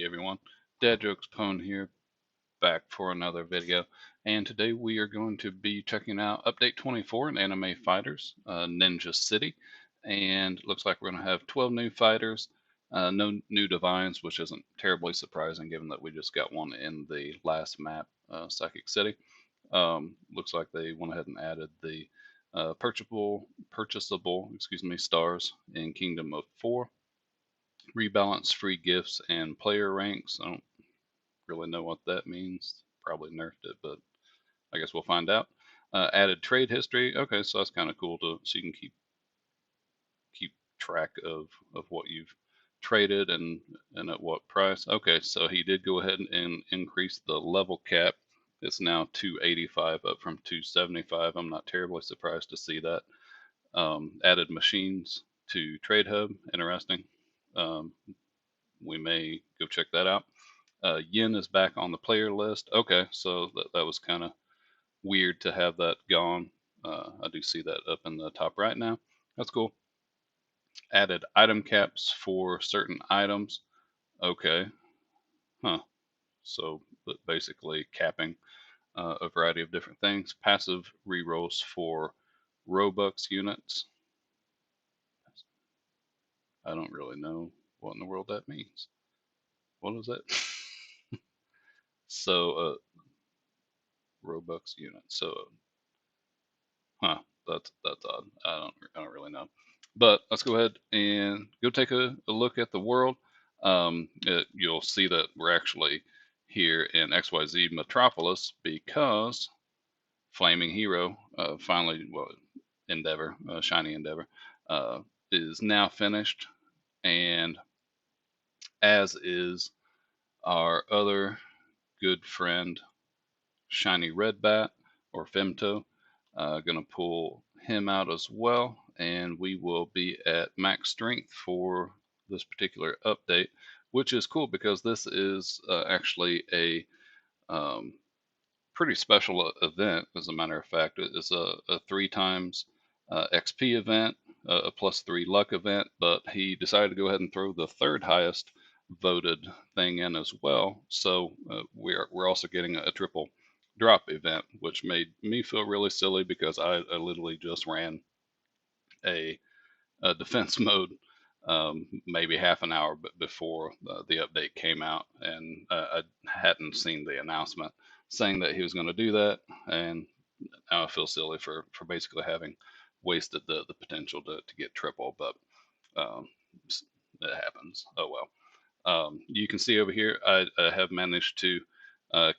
Hey everyone, Dad Jokes Pwn here, back for another video, and today we are going to be checking out Update 24 in Anime Fighters, Ninja City, and looks like we're going to have 12 new fighters, no new divines, which isn't terribly surprising given that we just got one in the last map, Psychic City. Looks like they went ahead and added the purchasable, stars in Kingdom of 4. Rebalance free gifts and player ranks. I don't really know what that means. Probably nerfed it, but I guess we'll find out. Added trade history. Okay, so that's kind of cool so you can keep track of what you've traded and at what price. Okay, so he did go ahead and increase the level cap. It's now 285 up from 275. I'm not terribly surprised to see that. Added machines to Trade Hub. Interesting. Um, we may go check that out. Yin is back on the player list. Okay, so that was kind of weird to have that gone. I do see that up in the top right now. That's cool. Added item caps for certain items. Okay, huh. So basically capping a variety of different things. Passive rerolls for Robux units. I don't really know what in the world that means. What is that? So Robux units. So huh, that's odd. I don't really know. But let's go ahead and go take a look at the world. You'll see that we're actually here in XYZ Metropolis because Flaming Hero finally, well, Endeavor, Shiny Endeavor, is now finished, and as is our other good friend Shiny Red Bat or Femto. Going to pull him out as well, and we will be at max strength for this particular update, which is cool because this is actually a pretty special event. As a matter of fact, it's a 3 times XP event, a +3 luck event, but he decided to go ahead and throw the third highest voted thing in as well. So we're also getting a triple drop event, which made me feel really silly because I literally just ran a, a defense mode maybe half an hour before the update came out, and I hadn't seen the announcement saying that he was going to do that, and now I feel silly for basically having wasted the potential to get triple, but um, it happens. Oh well. You can see over here, I have managed to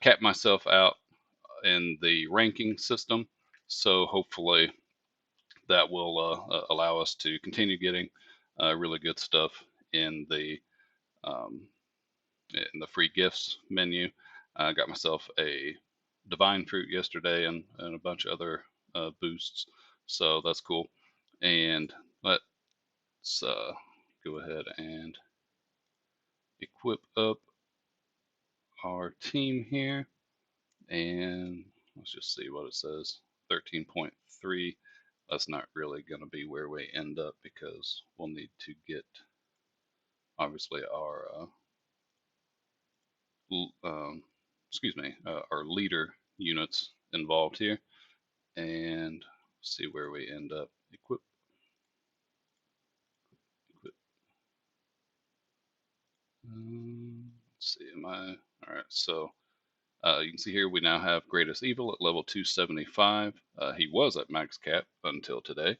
cap myself out in the ranking system. So hopefully that will allow us to continue getting really good stuff in the um, in the free gifts menu. I got myself a divine fruit yesterday and a bunch of other boosts, so that's cool. And let's go ahead and equip up our team here. And let's just see what it says. 13.3. That's not really going to be where we end up because we'll need to get obviously um, our leader units involved here, and see where we end up. Equip. Let's see. Am I all right? So you can see here we now have Greatest Evil at level 275. He was at max cap until today.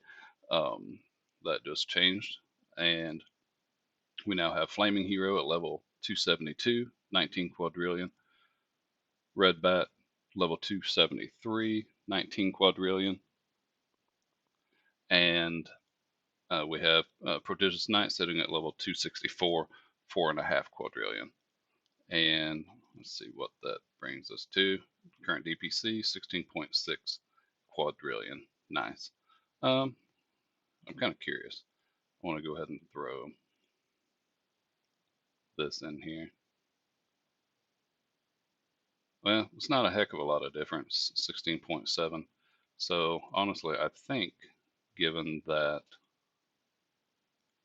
Um, that just changed. And we now have Flaming Hero at level 272, 19 quadrillion. Red Bat, level 273, 19 quadrillion. And we have Prodigious Knight sitting at level 264, 4.5 quadrillion. And let's see what that brings us to. Current DPC 16.6 quadrillion. Nice. I'm kind of curious. I want to go ahead and throw this in here. Well, it's not a heck of a lot of difference, 16.7. So honestly, I think given that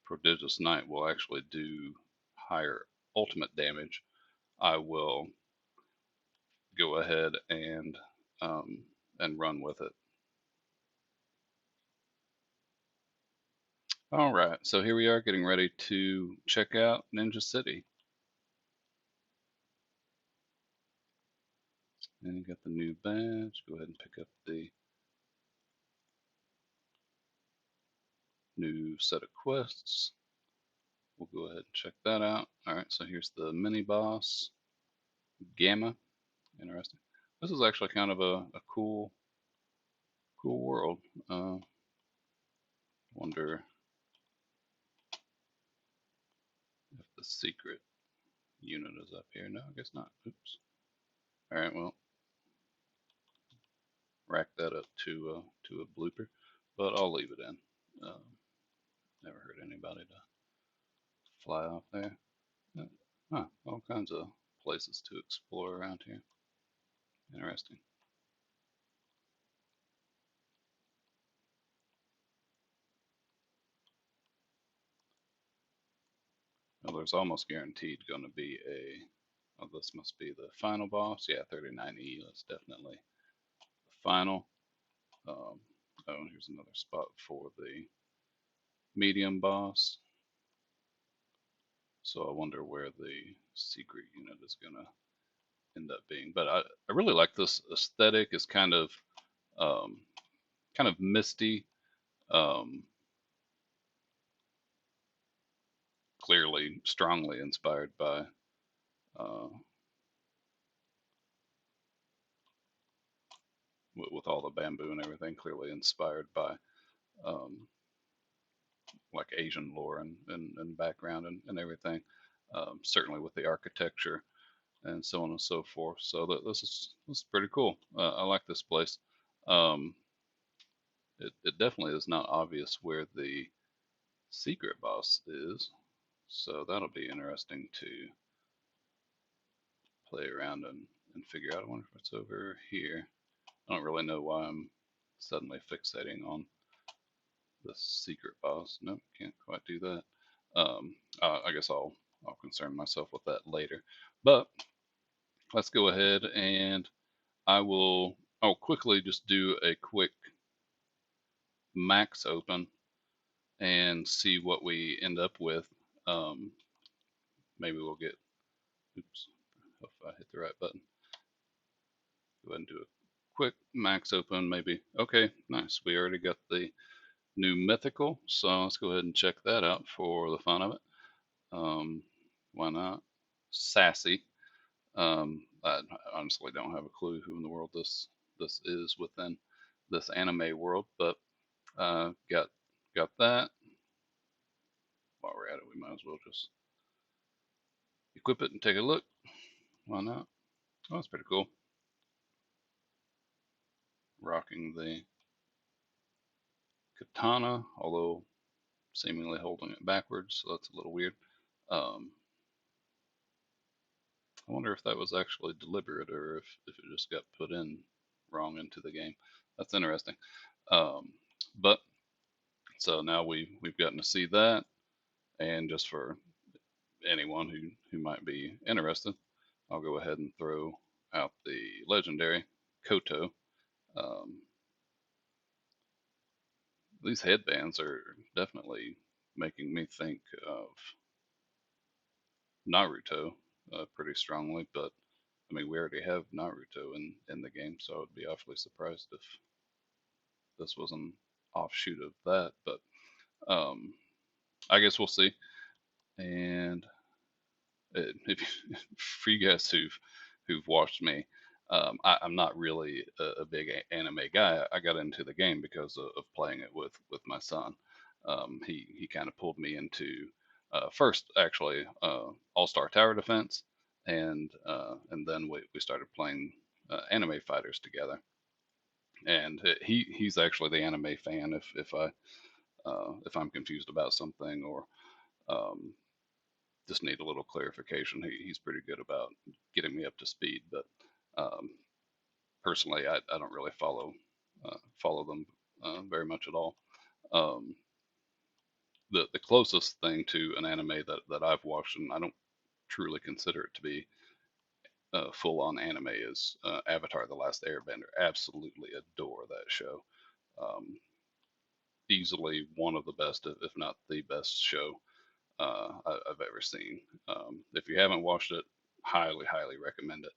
Prodigious Knight will actually do higher ultimate damage I will go ahead and run with it. All right, so here we are getting ready to check out Ninja City. And you got the new badge. Go ahead and pick up the new set of quests. We'll go ahead and check that out. All right, so here's the mini boss, Gamma. Interesting. This is actually kind of a cool world. Wonder if the secret unit is up here. No, I guess not. Oops. All right, well, rack that up to a blooper, but I'll leave it in. Um, Never heard anybody to fly off there. Huh, all kinds of places to explore around here. Interesting. Well, there's almost guaranteed going to be a. Oh, this must be the final boss. Yeah, 39E. That's definitely the final. Um, oh, here's another spot for the medium boss. So I wonder where the secret unit is going to end up being. But I really like this aesthetic. It's um, kind of misty, um, clearly strongly inspired by uh, with all the bamboo and everything. Clearly inspired by um, like Asian lore and background and everything. Certainly with the architecture and so on and so forth. So this is pretty cool. I like this place. Um, it definitely is not obvious where the secret boss is, so that'll be interesting to play around and figure out. I wonder if it's over here. I don't really know why I'm suddenly fixating on the secret boss. Nope, can't quite do that. I guess I'll concern myself with that later. But let's go ahead and I'll quickly just do a quick max open and see what we end up with. Um, Maybe we'll get, oops, if I hit the right button. Go ahead and do a quick max open, maybe. Okay, nice. We already got the new mythical, so let's go ahead and check that out for the fun of it. Why not? Sassy. I honestly don't have a clue who in the world this is within this anime world, but got that. While we're at it, we might as well just equip it and take a look. Why not? Oh, that's pretty cool. Rocking the katana, although seemingly holding it backwards, so that's a little weird. Um, I wonder if that was actually deliberate or if it just got put in wrong into the game. That's interesting. Um, but so now we've gotten to see that, and just for anyone who might be interested, I'll go ahead and throw out the legendary Koto. Um, these headbands are definitely making me think of Naruto pretty strongly, but I mean, we already have Naruto in the game, so I would be awfully surprised if this was an offshoot of that. But um, I guess we'll see. And if for you guys who've watched me, I'm not really a big anime guy. I got into the game because of playing it with my son. He kind of pulled me into first actually All Star Tower Defense, and then we started playing anime fighters together. And he's actually the anime fan. If I'm confused about something or um, just need a little clarification, he's pretty good about getting me up to speed. But um, personally, I don't really follow them very much at all. Um, the closest thing to an anime that I've watched, and I don't truly consider it to be full-on anime is Avatar: The Last Airbender. Absolutely adore that show. Um, Easily one of the best, if not the best show I've ever seen. If you haven't watched it, highly, highly recommend it.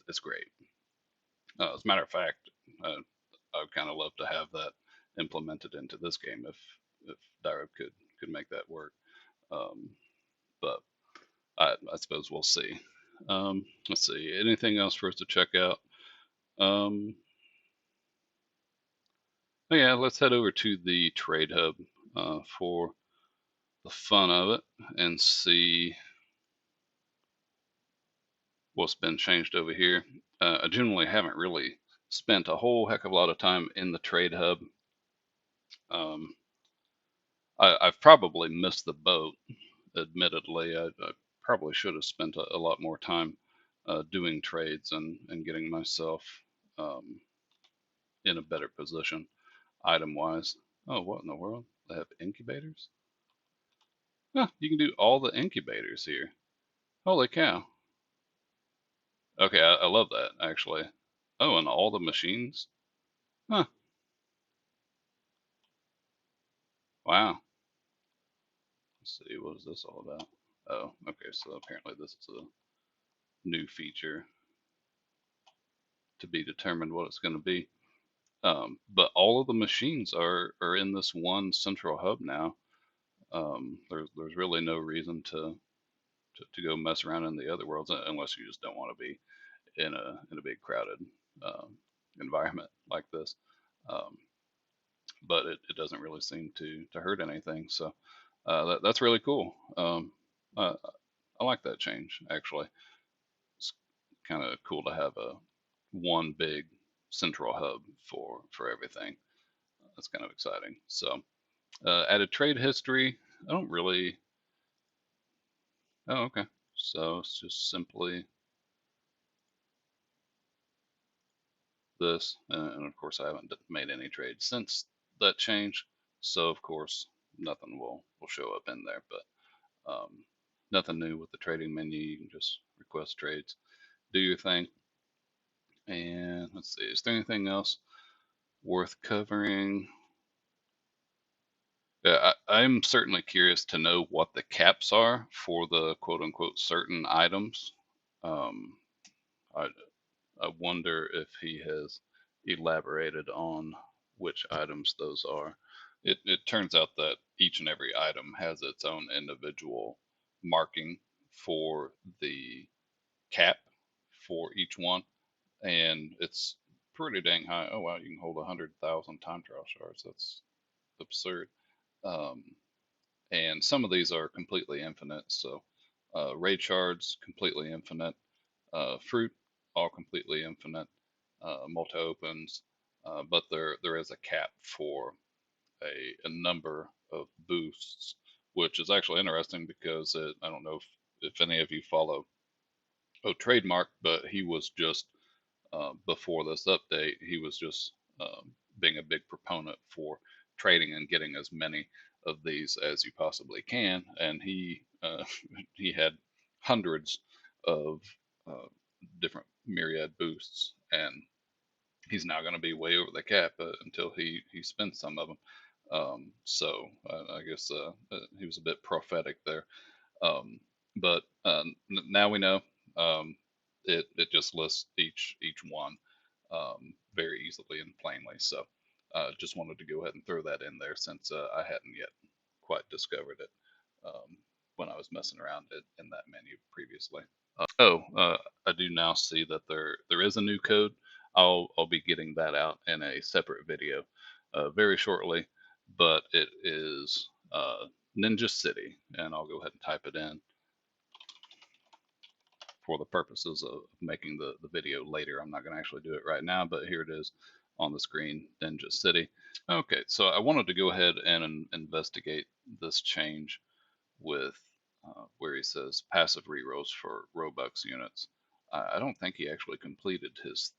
It's great. As a matter of fact, I would kind of love to have that implemented into this game if Direct could make that work. Um, but I suppose we'll see. Let's see. Anything else for us to check out? Um, oh yeah, let's head over to the Trade Hub for the fun of it and see what's been changed over here. I generally haven't really spent a whole heck of a lot of time in the Trade Hub. Um, I've probably missed the boat, admittedly. I probably should have spent a lot more time doing trades and getting myself um, in a better position item wise. Oh, what in the world? They have incubators? Huh, you can do all the incubators here. Holy cow. Okay, I love that actually. Oh, and all the machines? Huh, wow. Let's see, what is this all about? Oh, okay, so apparently this is a new feature to be determined what it's going to be. But all of the machines are in this one central hub now. There's really no reason to go mess around in the other worlds unless you just don't want to be in a big crowded um, environment like this. Um, but it doesn't really seem to hurt anything. So that's really cool. Uh, I like that change actually. It's kind of cool to have a one big central hub for everything. That's kind of exciting. So added trade history. I don't really. Oh, okay. So it's just simply this, and of course I haven't made any trades since that change. So of course nothing will show up in there. But nothing new with the trading menu. You can just request trades, do your thing, and let's see. Is there anything else worth covering? Yeah, I'm certainly curious to know what the caps are for the quote unquote certain items. Um, I, I wonder if he has elaborated on which items those are. It turns out that each and every item has its own individual marking for the cap for each one, and it's pretty dang high. Oh wow, you can hold 100,000 time trial shards. That's absurd. Um, and some of these are completely infinite. So raid shards completely infinite, fruit all completely infinite, multi opens, but there is a cap for a number of boosts, which is actually interesting because I don't know if any of you follow Trademark, but he was just before this update, he was just being a big proponent for trading and getting as many of these as you possibly can. And he had hundreds of uh, different myriad boosts, and he's now going to be way over the cap until he spends some of them. So I guess he was a bit prophetic there. But now we know um, it just lists each one very easily and plainly. So just wanted to go ahead and throw that in there since I hadn't yet quite discovered it when I was messing around in that menu previously. I do now see that there is a new code. I'll be getting that out in a separate video very shortly, but it is Ninja City, and I'll go ahead and type it in for the purposes of making the video later. I'm not going to actually do it right now, but here it is on the screen, Ninja City. Okay, so I wanted to go ahead and investigate this change with where he says passive rerolls for Robux units. I don't think he actually completed his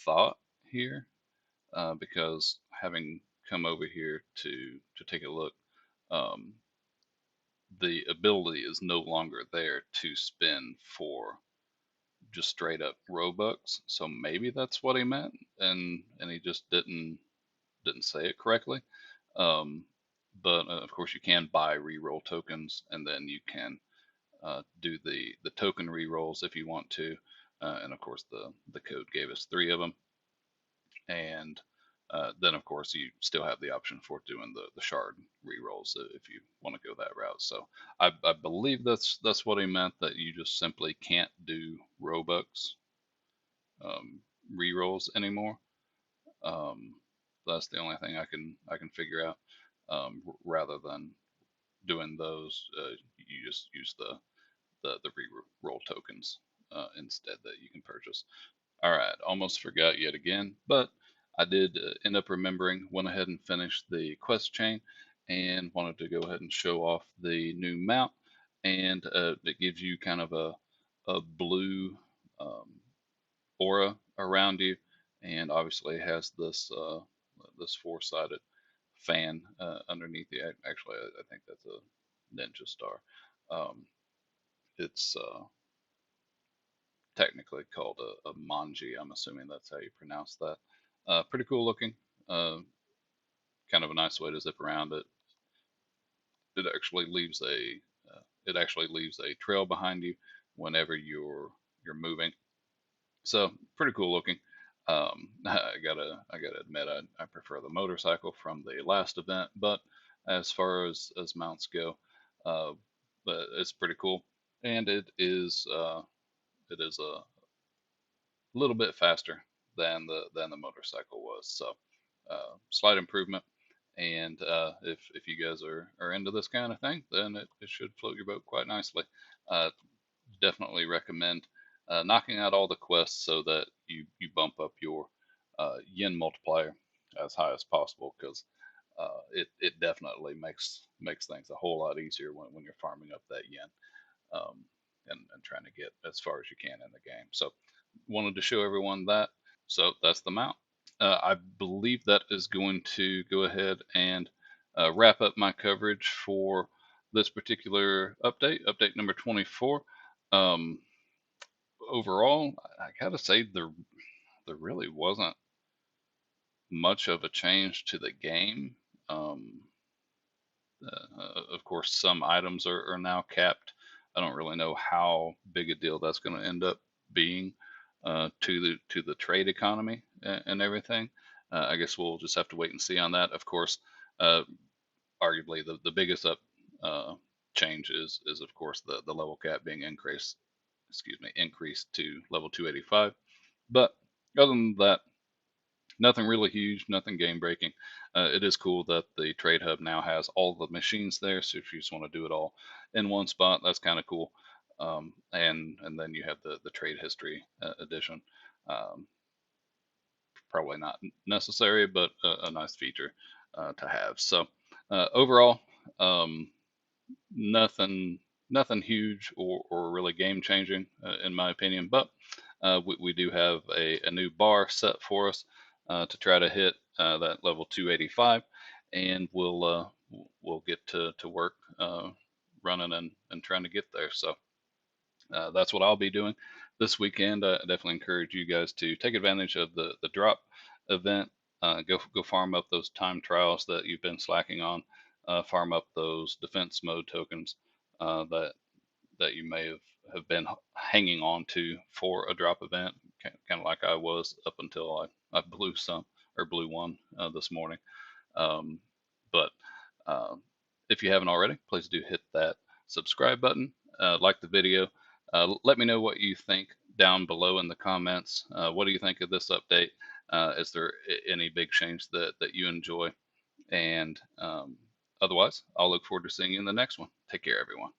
thought here because having come over here to take a look, um, the ability is no longer there to spin for just straight up Robux. So maybe that's what he meant, and he just didn't say it correctly. Um, but of course, you can buy reroll tokens, and then you can do the token rerolls if you want to. And of course, the code gave us three of them, and then of course you still have the option for doing the shard rerolls if you want to go that route. So I believe that's what he meant, that you just simply can't do Robux um, rerolls anymore. Um, that's the only thing I can figure out. Rather than doing those, you just use the reroll tokens instead that you can purchase. All right, almost forgot yet again, but I did end up remembering, went ahead and finished the quest chain and wanted to go ahead and show off the new mount. And it gives you kind of a blue um, aura around you, and obviously it has this four-sided fan underneath the. Actually, I think that's a ninja star. Um, it's technically called a manji. I'm assuming that's how you pronounce that. Pretty cool looking. Uh, Kind of a nice way to zip around it. It actually leaves a trail behind you whenever you're moving. So pretty cool looking. I gotta admit, I prefer the motorcycle from the last event, but as far as mounts go, uh, but it's pretty cool, and it is a little bit faster than the motorcycle was. So slight improvement. And if you guys are into this kind of thing, then it should float your boat quite nicely. Uh, Definitely recommend knocking out all the quests so that you bump up your yen multiplier as high as possible, because it definitely makes things a whole lot easier when you're farming up that yen, um, and trying to get as far as you can in the game. So wanted to show everyone that. So that's the mount. I believe that is going to go ahead and wrap up my coverage for this particular update number 24. Um, Overall, I gotta say there really wasn't much of a change to the game. Um, of course, some items are now capped. I don't really know how big a deal that's going to end up being to the trade economy and everything. I guess we'll just have to wait and see on that. Of course, uh, arguably the biggest uh, change is of course the level cap being increased to level 285. But other than that, nothing really huge, nothing game breaking. It is cool that the trade hub now has all the machines there, so if you just want to do it all in one spot, that's kind of cool. And then you have the trade history edition. Um, Probably not necessary, but a nice feature to have. So overall, um, nothing nothing huge or really game changing in my opinion, but we do have a new bar set for us to try to hit that level 285, and we'll get to work running and trying to get there. So that's what I'll be doing this weekend. I definitely encourage you guys to take advantage of the drop event. Go farm up those time trials that you've been slacking on. Farm up those defense mode tokens that you may have been hanging on to for a drop event, kind of like I was up until I blew some or blew one this morning. Um, but uh, if you haven't already, please do hit that subscribe button, like the video. Let me know what you think down below in the comments. What do you think of this update? Is there any big change that you enjoy? And otherwise, I'll look forward to seeing you in the next one. Take care, everyone.